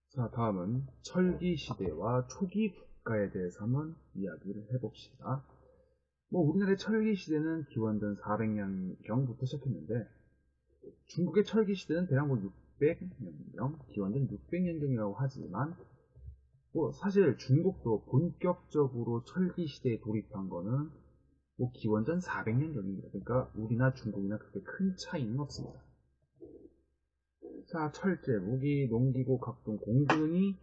자, 다음은 철기 시대와 초기 국가에 대해서 한번 이야기를 해봅시다. 우리나라의 철기 시대는 기원전 400년경부터 시작했는데, 중국의 철기 시대는 대략 600년경, 기원전 600년경이라고 하지만, 사실 중국도 본격적으로 철기 시대에 돌입한 거는 기원전 400년경입니다. 그러니까 우리나 중국이나 그렇게 큰 차이는 없습니다. 자, 철제, 무기, 농기구, 각종 공군이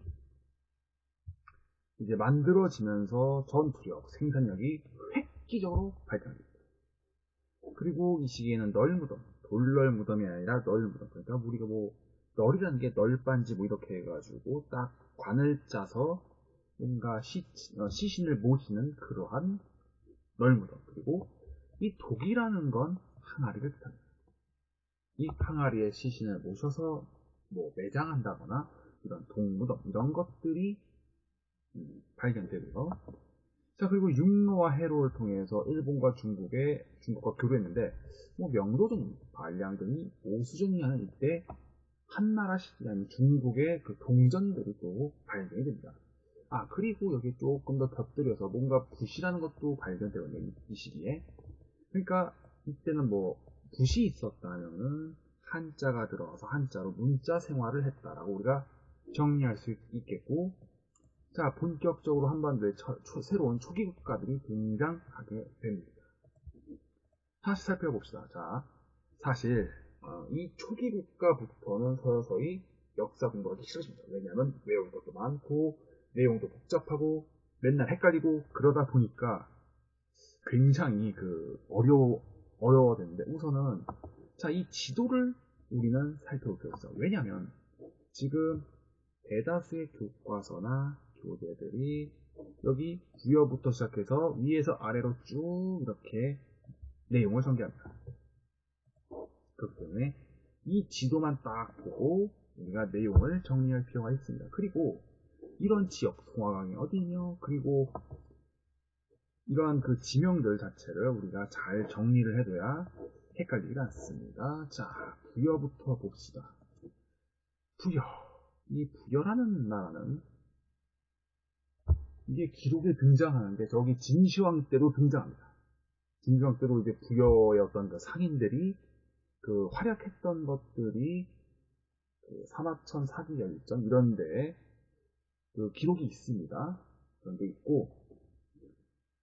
이제 만들어지면서 전투력, 생산력이 획기적으로 발전합니다. 그리고 이 시기에는 널무덤, 돌널무덤이 아니라 널무덤. 그러니까 우리가 널이라는 게 널빤지 이렇게 해가지고 딱 관을 짜서 뭔가 시신을 모시는 그러한 널무덤. 그리고 이 독이라는 건 항아리를 뜻합니다. 이 항아리에 시신을 모셔서 매장한다거나 이런 독무덤 이런 것들이 발견되고요. 자, 그리고 육로와 해로를 통해서 일본과 중국과 교류했는데, 명도종, 반량 등이 오수정리하는 이때 한나라 시대 아닌 중국의 그 동전들이 또 발견이 됩니다. 아, 그리고 여기 조금 더 곁들여서 뭔가 붓이라는 것도 발견되거든요, 이 시기에. 그러니까 이때는 붓이 있었다면은 한자가 들어가서 한자로 문자 생활을 했다라고 우리가 정리할 수 있겠고, 자, 본격적으로 한반도에 새로운 초기 국가들이 등장하게 됩니다. 다시 살펴봅시다. 자, 사실 이 초기 국가부터는 서서히 역사 공부하기 싫어집니다. 왜냐하면 외울 것도 많고 내용도 복잡하고 맨날 헷갈리고 그러다 보니까 굉장히 어려워졌는데, 우선은 자, 이 지도를 우리는 살펴볼 필요가 있어요. 왜냐하면 지금 대다수의 교과서나 교재들이 여기 부여부터 시작해서 위에서 아래로 쭉 이렇게 내용을 전개합니다. 그렇기 때문에 이 지도만 딱 보고 우리가 내용을 정리할 필요가 있습니다. 그리고 이런 지역, 송화강이 어디며, 그리고 이러한 그 지명들 자체를 우리가 잘 정리를 해둬야 헷갈리지 않습니다. 자, 부여부터 봅시다. 부여. 이 부여라는 나라는 이게 기록에 등장하는데 저기 진시황 때도 등장합니다. 진시황 때도 이제 부여의 어떤 그 상인들이 그 활약했던 것들이 그 사마천 사기열전 이런데 그 기록이 있습니다. 그런 게 있고,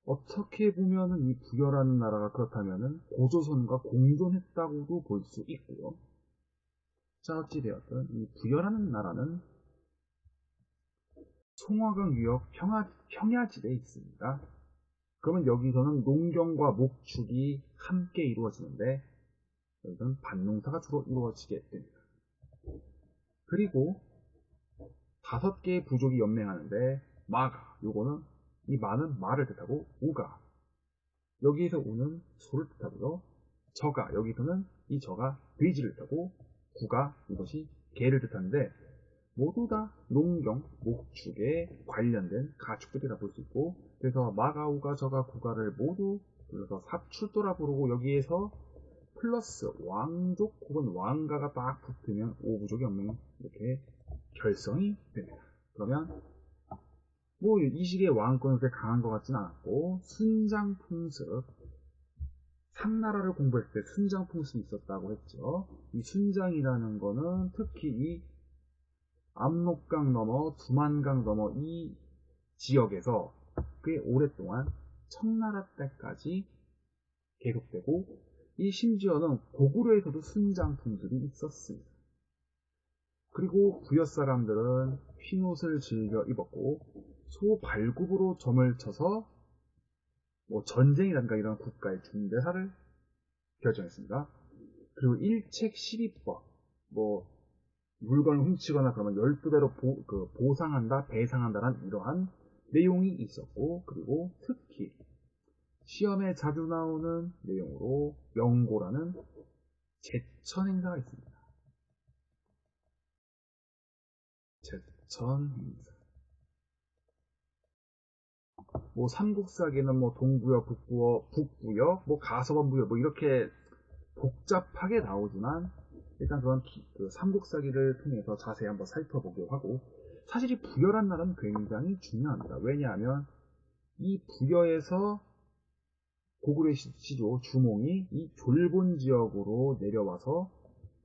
어떻게 보면은 이 부여라는 나라가 그렇다면은 고조선과 공존했다고도 볼 수 있고요. 자, 어찌되었든 이 부여라는 나라는 송화강 유역 평야지대에 있습니다. 그러면 여기서는 농경과 목축이 함께 이루어지는데, 여기서는 밭농사가 주로 이루어지게 됩니다. 그리고 5개의 부족이 연맹하는데, 마가, 요거는 이 마는 말을 뜻하고, 우가, 여기에서 우는 소를 뜻하고요. 저가, 여기서는 이 저가 돼지를 뜻하고, 구가, 이것이 개를 뜻하는데, 모두 다 농경, 목축에 관련된 가축들이라 볼 수 있고, 그래서 마가, 우가, 저가, 구가를 모두 불러서 사출도라 부르고, 여기에서 플러스 왕족 혹은 왕가가 딱 붙으면 오부족의 연맹이 이렇게 결성이 됩니다. 그러면 이 시기에 왕권이 그렇게 강한 것 같지는 않았고, 순장풍습, 상나라를 공부했을 때 순장풍습이 있었다고 했죠. 이 순장이라는 거는 특히 이 압록강 넘어 두만강 넘어 이 지역에서 꽤 오랫동안 청나라 때까지 계속되고, 이 심지어는 고구려에서도 순장풍습이 있었습니다. 그리고 부여 사람들은 흰옷을 즐겨 입었고, 소발굽으로 점을 쳐서 전쟁이란가 이런 국가의 중대사를 결정했습니다. 그리고 일책 12법, 물건을 훔치거나 그러면 12배로 보상한다, 배상한다라는 이러한 내용이 있었고, 그리고 특히 시험에 자주 나오는 내용으로 명고라는 제천 행사가 있습니다. 제천 행사. 삼국사기는 동부여, 북부여, 가서관부여 이렇게 복잡하게 나오지만, 일단 그 삼국사기를 통해서 자세히 한번 살펴보기로 하고, 사실 이 부여란 나라는 굉장히 중요합니다. 왜냐하면 이 부여에서 고구려 시조 주몽이 이 졸본 지역으로 내려와서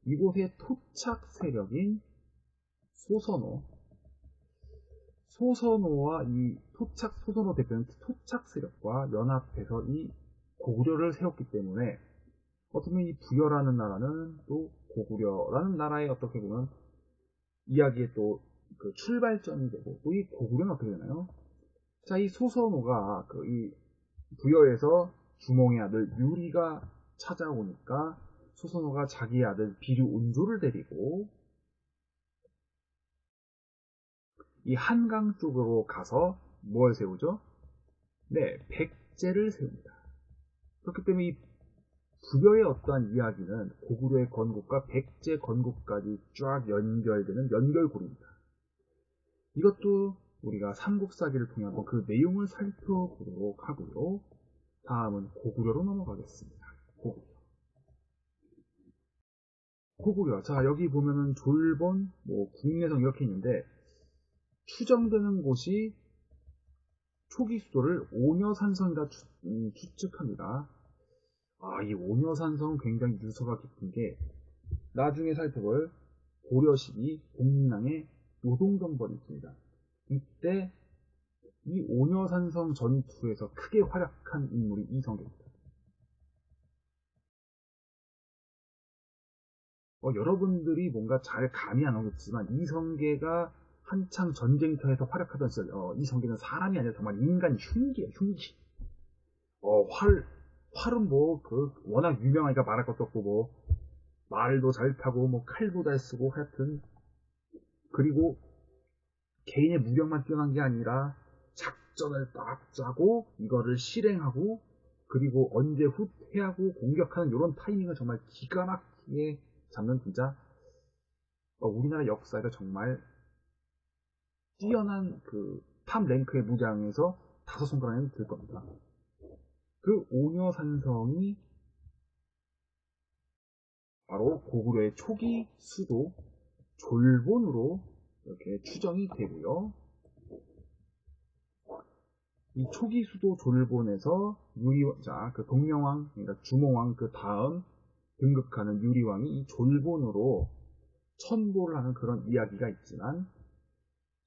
이곳의 토착 세력인 소선호와 이 소선호 대표는 토착 세력과 연합해서 이 고구려를 세웠기 때문에, 어떻게 보면 이 부여라는 나라는 또 고구려라는 나라의 어떻게 보면 이야기의 또 그 출발점이 되고, 또 이 고구려는 어떻게 되나요? 자, 이 소선호가 이 부여에서 주몽의 아들 유리가 찾아오니까 소선호가 자기의 아들 비류 온조를 데리고 이 한강 쪽으로 가서 뭘 세우죠? 네, 백제를 세웁니다. 그렇기 때문에 이 부여의 어떠한 이야기는 고구려의 건국과 백제 건국까지 쫙 연결되는 연결고리입니다. 이것도 우리가 삼국사기를 통해 한번 그 내용을 살펴보도록 하고요. 다음은 고구려로 넘어가겠습니다. 고구려. 자, 여기 보면은 졸본, 국내성 이렇게 있는데, 추정되는 곳이 초기 수도를 오녀산성이라 추측합니다. 이 오녀산성은 굉장히 유서가 깊은 게, 나중에 살펴볼 고려 시기 공랑의 노동정벌이 있습니다. 이때 이 오녀산성 전투에서 크게 활약한 인물이 이성계입니다. 여러분들이 뭔가 잘 감이 안 오겠지만, 이성계가 한창 전쟁터에서 활약하던 시절, 이성계는 사람이 아니라 정말 인간 흉기예요, 흉기. 활은 워낙 유명하니까 말할 것도 없고, 말도 잘 타고, 칼도 잘 쓰고, 하여튼. 그리고 개인의 무력만 뛰어난 게 아니라, 작전을 딱 짜고, 이거를 실행하고, 그리고 언제 후퇴하고 공격하는 이런 타이밍을 정말 기가 막히게 잡는, 진짜 우리나라 역사에서 정말 뛰어난 탑 랭크의 무장에서 5손가락에 들 겁니다. 그 오녀산성이 바로 고구려의 초기 수도 졸본으로 이렇게 추정이 되고요. 이 초기 수도 졸본에서 그 동명왕, 그러니까 주몽왕 그 다음 등극하는 유리왕이 이 졸본으로 천보를 하는 그런 이야기가 있지만,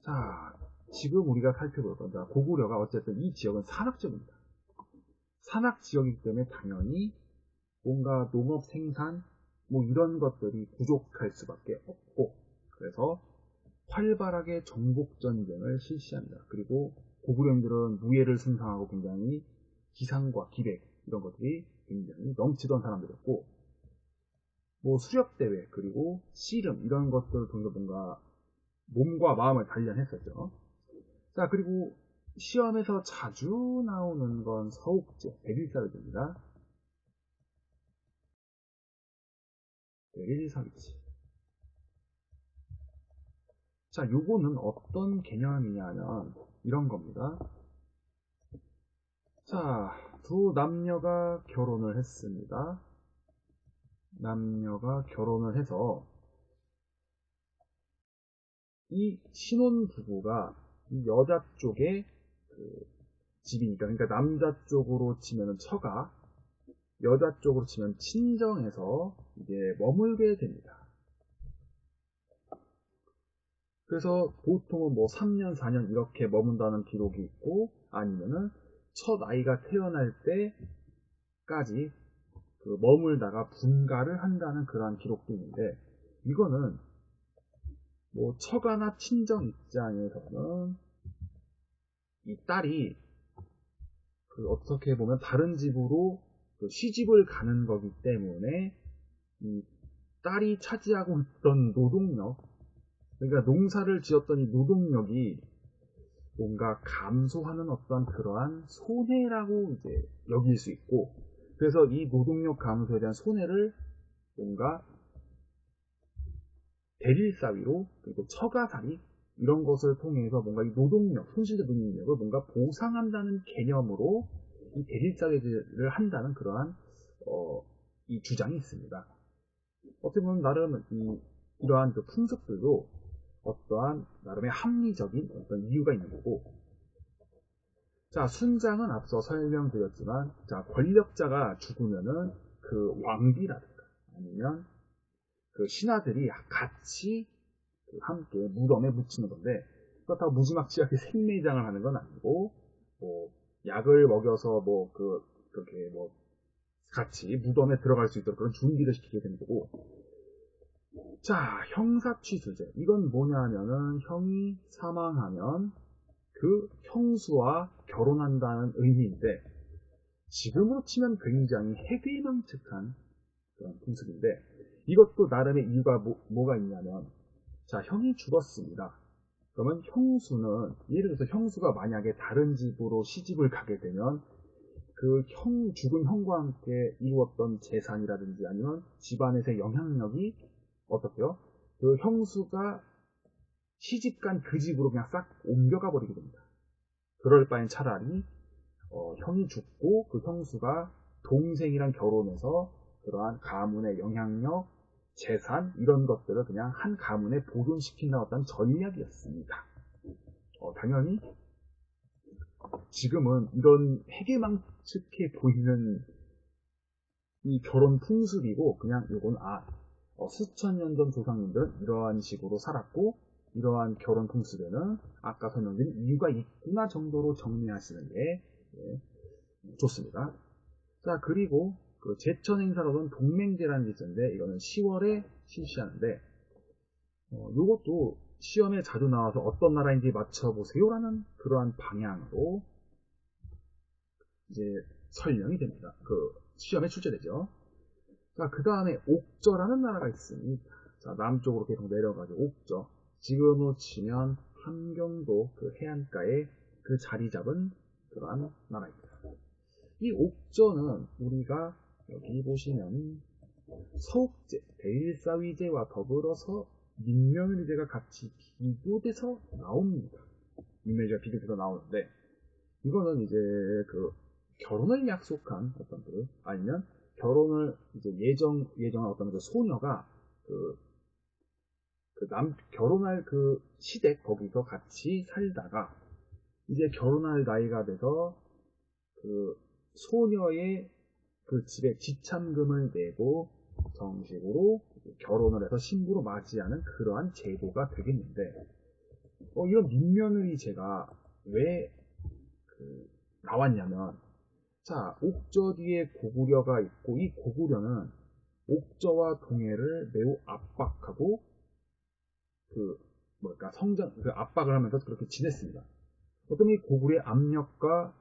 자, 지금 우리가 살펴볼 건데, 고구려가 어쨌든 이 지역은 산악지역입니다. 산악지역이기 때문에 당연히 뭔가 농업 생산, 이런 것들이 부족할 수밖에 없고, 그래서 활발하게 정복전쟁을 실시합니다. 그리고 고구려인들은 무예를 승상하고 굉장히 기상과 기백, 이런 것들이 굉장히 넘치던 사람들이었고, 수렵대회, 그리고 씨름, 이런 것들을 통해서 뭔가 몸과 마음을 단련했었죠. 자, 그리고 시험에서 자주 나오는 건 서욱제, 백일사위입니다. 백일사위지. 자, 요거는 어떤 개념이냐면 이런 겁니다. 자, 두 남녀가 결혼을 했습니다. 남녀가 결혼을 해서 이 신혼부부가 이 여자 쪽에 집이니까, 그러니까 남자 쪽으로 치면은 처가, 여자 쪽으로 치면 친정에서 이제 머물게 됩니다. 그래서 보통은 3년, 4년 이렇게 머문다는 기록이 있고, 아니면은 첫 아이가 태어날 때까지 머물다가 분가를 한다는 그러한 기록도 있는데, 이거는 처가나 친정 입장에서는 이 딸이 어떻게 보면 다른 집으로 시집을 가는 거기 때문에 이 딸이 차지하고 있던 노동력, 그러니까 농사를 지었던 이 노동력이 뭔가 감소하는 어떤 그러한 손해라고 이제 여길 수 있고, 그래서 이 노동력 감소에 대한 손해를 뭔가 대릴사위로, 그리고 처가살이, 이런 것을 통해서 뭔가 이 노동력, 손실된 노동력을 뭔가 보상한다는 개념으로 이 대릴사위를 한다는 그러한 이 주장이 있습니다. 어떻게 보면 나름 이러한 그 풍습들도 어떠한 나름의 합리적인 어떤 이유가 있는 거고, 자, 순장은 앞서 설명드렸지만, 자, 권력자가 죽으면은 그 왕비라든가 아니면 그 신하들이 같이 함께 무덤에 묻히는 건데, 그렇다고 무지막지하게 생매장을 하는 건 아니고, 뭐 약을 먹여서 그렇게 같이 무덤에 들어갈 수 있도록 그런 준비를 시키게 되는 거고. 자, 형사취수제. 이건 뭐냐면은 형이 사망하면 그 형수와 결혼한다는 의미인데, 지금으로 치면 굉장히 해괴망측한 그런 풍습인데, 이것도 나름의 이유가 뭐가 있냐면, 자, 형이 죽었습니다. 그러면 형수는, 예를 들어서 형수가 만약에 다른 집으로 시집을 가게 되면 그 죽은 형과 함께 이루었던 재산이라든지 아니면 집안에서의 영향력이 어떻게요? 그 형수가 시집간 그 집으로 그냥 싹 옮겨가 버리게 됩니다. 그럴 바엔 차라리 형이 죽고 그 형수가 동생이랑 결혼해서 그러한 가문의 영향력, 재산 이런 것들을 그냥 한 가문에 보존시킨다는 어떤 전략이었습니다. 당연히 지금은 이런 해괴망측해 보이는 이 결혼 풍습이고, 그냥 이건 수천 년 전 조상님들은 이러한 식으로 살았고, 이러한 결혼 풍습에는 아까 설명드린 이유가 있구나 정도로 정리하시는 게 좋습니다. 자, 그리고 그 제천 행사로는 동맹제라는 게 있었는데, 이거는 10월에 실시하는데, 이것도 시험에 자주 나와서 어떤 나라인지 맞춰보세요라는 그러한 방향으로 이제 설명이 됩니다. 그 시험에 출제되죠. 자, 그 다음에 옥저라는 나라가 있습니다. 자, 남쪽으로 계속 내려가지고 옥저. 지금으로 치면 함경도 그 해안가에 그 자리 잡은 그러한 나라입니다. 이 옥저는 우리가 여기 보시면 서옥제, 베일사위제와 더불어서 민명의제가 같이 비교돼서 나옵니다. 민명의제가 비교돼서 나오는데, 이거는 이제 그 결혼을 약속한 어떤 아니면 결혼을 이제 예정한 어떤 그 소녀가 결혼할 그 시댁 거기서 같이 살다가 이제 결혼할 나이가 돼서 그 소녀의 그 집에 지참금을 내고 정식으로 결혼을 해서 신부로 맞이하는 그러한 제도가 되겠는데, 이런 민면의제가 왜 나왔냐면, 자, 옥저 뒤에 고구려가 있고, 이 고구려는 옥저와 동해를 매우 압박하고 압박을 하면서 그렇게 지냈습니다. 어떤 이 고구려의 압력과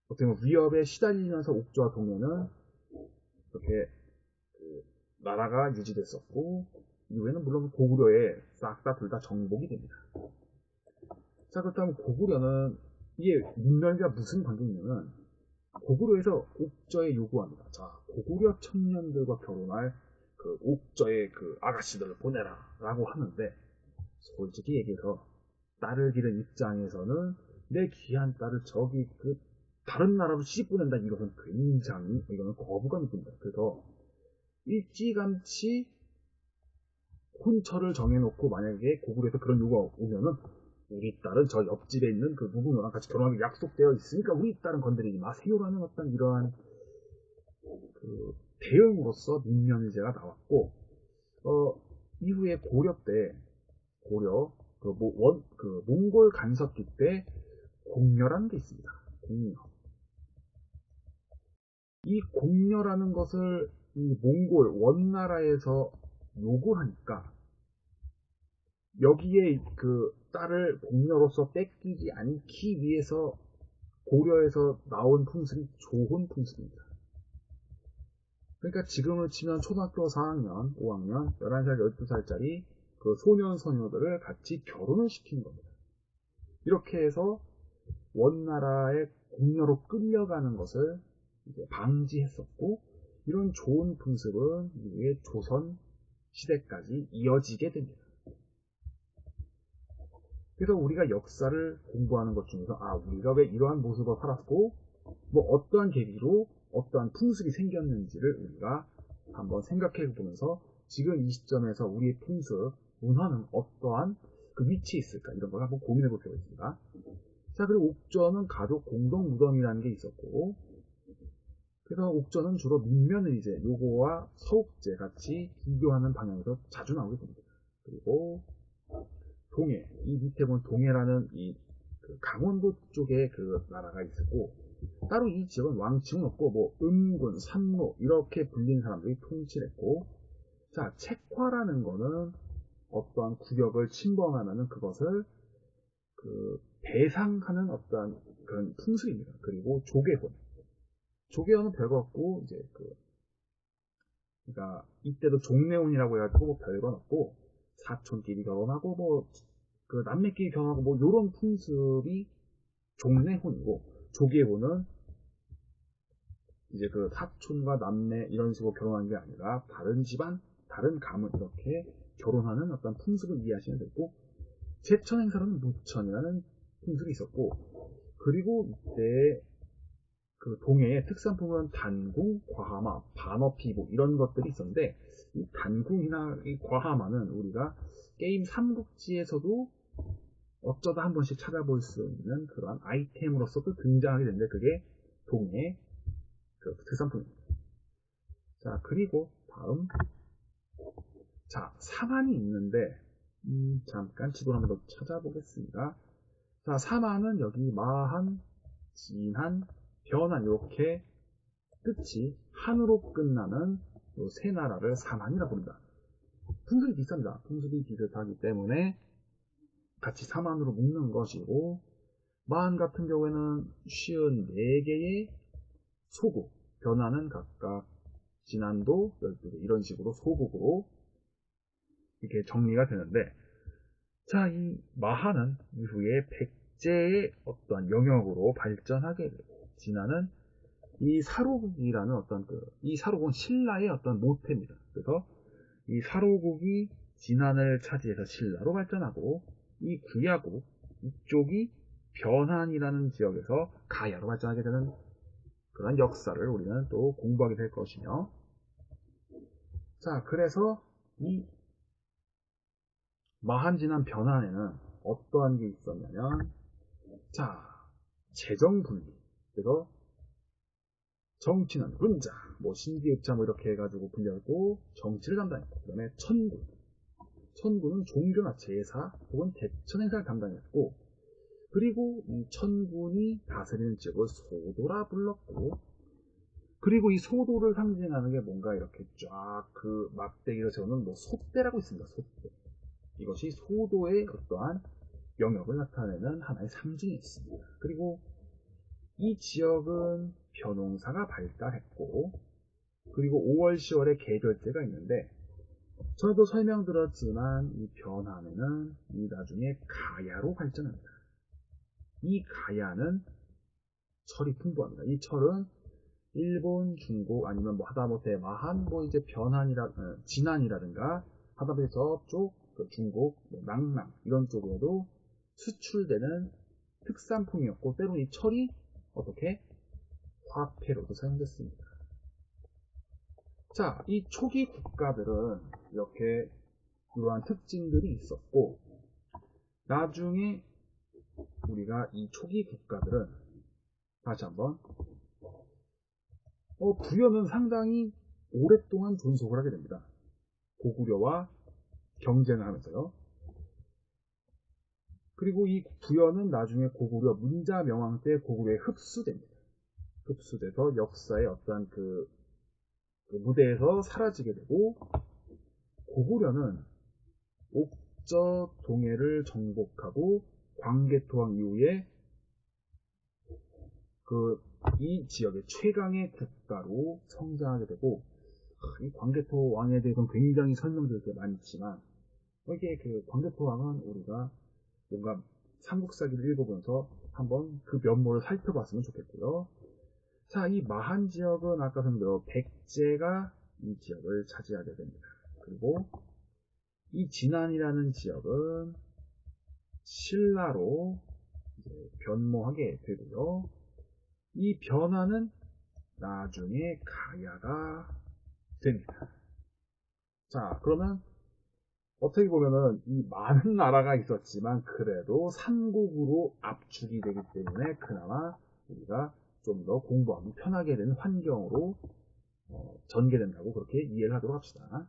어떤 위협에 시달리면서 옥저와 동해는 이렇게 나라가 유지됐었고, 이후에는 물론 고구려에 싹 다 둘 다 정복이 됩니다. 자, 그렇다면 고구려는 이게 민멸과 무슨 관계냐면, 고구려에서 옥저에 요구합니다. 자, 고구려 청년들과 결혼할 그 옥저의 그 아가씨들을 보내라 라고 하는데, 솔직히 얘기해서 딸을 기른 입장에서는 내 귀한 딸을 저기 그 다른 나라로 시집 보낸다, 이것은 굉장히 이거는 거부감이 듭니다. 그래서 일찌감치 혼처를 정해놓고 만약에 고구려에서 그런 요구가 오면은, 우리 딸은 저 옆집에 있는 그 누구랑 같이 결혼하기 약속되어 있으니까 우리 딸은 건드리지 마세요라는 어떤 이러한 그 대응으로서 민면의제가 나왔고, 이후에 고려 때 몽골 간섭기 때 공려라는 게 있습니다. 공려. 이 공려라는 것을 이 몽골 원나라에서 요구하니까, 여기에 그 딸을 공려로서 뺏기지 않기 위해서 고려에서 나온 풍습이 좋은 풍습입니다. 그러니까 지금을 치면 초등학교 4학년, 5학년, 11살, 12살짜리 그 소년, 소녀들을 같이 결혼을 시키는 겁니다. 이렇게 해서 원나라의 공려로 끌려가는 것을 이제 방지했었고, 이런 좋은 풍습은 이후에 조선 시대까지 이어지게 됩니다. 그래서 우리가 역사를 공부하는 것 중에서 우리가 왜 이러한 모습을 살았고, 어떠한 계기로 어떠한 풍습이 생겼는지를 우리가 한번 생각해 보면서 지금 이 시점에서 우리의 풍습, 문화는 어떠한 그 위치에 있을까 이런 걸 한번 고민해 볼 필요가 있습니다. 자, 그리고 옥전은 가족 공동 무덤이라는 게 있었고, 그래서 옥전은 주로 밑면을 이제 요거와 서옥제 같이 비교하는 방향에서 자주 나오게 됩니다. 그리고 동해, 이 밑에 보면 동해라는 그 강원도 쪽에 그 나라가 있었고, 따로 이 지역은 왕칭은 없고 뭐 음군, 삼로 이렇게 불린 사람들이 통치를 했고, 자, 책화라는 거는 어떠한 구역을 침범하면은 그것을 그 배상하는 어떠한 그런 풍습입니다. 그리고 조계혼, 조계혼은 별거 없고 이제 그러니까 이때도 종례혼이라고 해가지고 뭐 별건 없고 사촌끼리 결혼하고 뭐 그 남매끼리 결혼하고 뭐 요런 풍습이 종례혼이고, 조계혼은 이제 그 사촌과 남매 이런 식으로 결혼하는 게 아니라 다른 집안, 다른 가문 이렇게 결혼하는 어떤 풍습을 이해하시면 되고, 제천 행사로는 무천이라는 풍습이 있었고, 그리고 이때 그 동해의 특산품은 단궁, 과하마, 반어피부 이런 것들이 있었는데, 이 단궁이나 이 과하마는 우리가 게임 삼국지에서도 어쩌다 한 번씩 찾아볼 수 있는 그러한 아이템으로서도 등장하게 되는데, 그게 동해의 그 특산품입니다. 자, 그리고 다음, 자, 사만이 있는데 잠깐 지도를 한번 더 찾아보겠습니다. 자, 사만은 여기 마한, 진한, 변한 이렇게 끝이 한으로 끝나는 요 세 나라를 사만이라 부릅니다. 풍습이 비슷합니다. 풍습이 비슷하기 때문에 같이 사만으로 묶는 것이고, 마한 같은 경우에는 54개의 소국, 변화는 각각 진한도 12개 이런 식으로 소국으로 이렇게 정리가 되는데, 자, 이 마하는 이후에 백제의 어떠한 영역으로 발전하게 되고, 진화는 이 사로국이라는 어떤 이 사로국은 신라의 어떤 모태입니다. 그래서 이 사로국이 진안을 차지해서 신라로 발전하고, 이 구야국 이쪽이 변한이라는 지역에서 가야로 발전하게 되는 그런 역사를 우리는 또 공부하게 될 것이며, 자, 그래서 이 마한, 진안, 변한에는 어떠한 게 있었냐면, 자, 재정분리, 그래서 정치는 군자, 뭐 신기읍자 뭐 이렇게 해가지고 불렸고 정치를 담당했고, 그 다음에 천군, 천군은 종교나 제사 혹은 대천 행사를 담당했고, 그리고 이 천군이 다스리는 지역을 소도라 불렀고, 그리고 이 소도를 상징하는 게 뭔가 이렇게 쫙 그 막대기로 세우는 뭐 솥대라고 있습니다. 솥대. 이것이 소도의 어떠한 영역을 나타내는 하나의 상징이 있습니다. 그리고 이 지역은 벼농사가 발달했고, 그리고 5월, 10월에 계절제가 있는데, 저도 설명드렸지만 이 변환에는 이 나중에 가야로 발전합니다. 이 가야는 철이 풍부합니다. 이 철은 일본, 중국 아니면 뭐 하다못해 마한, 뭐 이제 진안이라든가 하다못해 저쪽 그 중국, 뭐 낭랑 이런 쪽으로도 수출되는 특산품이었고, 때로는 이 철이 어떻게 화폐로도 사용됐습니다. 자, 이 초기 국가들은 이렇게 이러한 특징들이 있었고, 나중에 우리가 이 초기 국가들은 다시 한번 부여는 상당히 오랫동안 존속을 하게 됩니다. 고구려와 경쟁을 하면서요. 그리고 이 부여는 나중에 고구려 문자명왕 때 고구려에 흡수됩니다. 흡수돼서 역사의 어떠한 그 무대에서 사라지게 되고, 고구려는 옥저 동해를 정복하고 광개토왕 이후에 이 지역의 최강의 국가로 성장하게 되고, 이 광개토 왕에 대해서는 굉장히 설명드릴 게 많지만, 이게 그 광개토 왕은 우리가 뭔가 삼국사기를 읽어보면서 한번 그 면모를 살펴봤으면 좋겠고요. 자, 이 마한 지역은 아까 설명드린 백제가 이 지역을 차지하게 됩니다. 그리고 이 진안이라는 지역은 신라로 변모하게 되고요. 이 변화는 나중에 가야가 됩니다. 자, 그러면 어떻게 보면은 이 많은 나라가 있었지만 그래도 삼국으로 압축이 되기 때문에 그나마 우리가 좀 더 공부하기 편하게 되는 환경으로 전개된다고 그렇게 이해를 하도록 합시다.